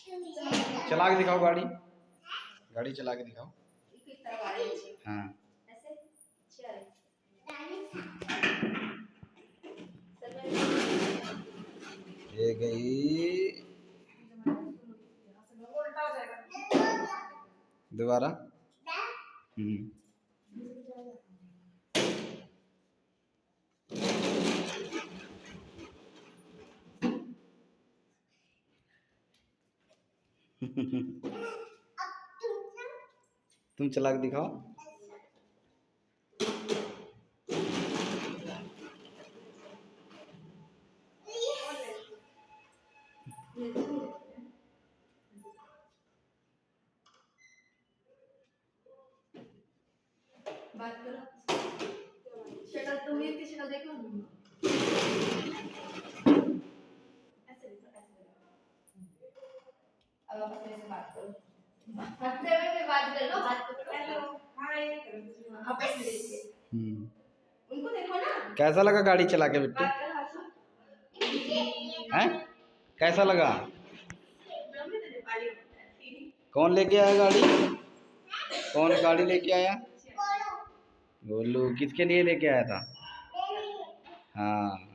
चला के दिखाओ गाड़ी, गाड़ी चला के दिखाओ। हाँ ये गई दोबारा। तुम चला के दिखाओ। बात करो। शक्ल तुम ही की शक्ल देखो। ऐसे देखो, ऐसे देखो। अब आप अपने से बात करो। हंसते हुए पे बात कर लो, हाथ पकड़ो। हेलो, हाय करो। आप ऐसे देखिए। उनको देखो ना। कैसा लगा गाड़ी चला के बिट्टू? बात करो हंसो। हैं? कैसा लगा? कौन लेके आया गाड़ी? कौन गाड़ी लेके आया? गोलू। किसके लिए लेके आया था? हाँ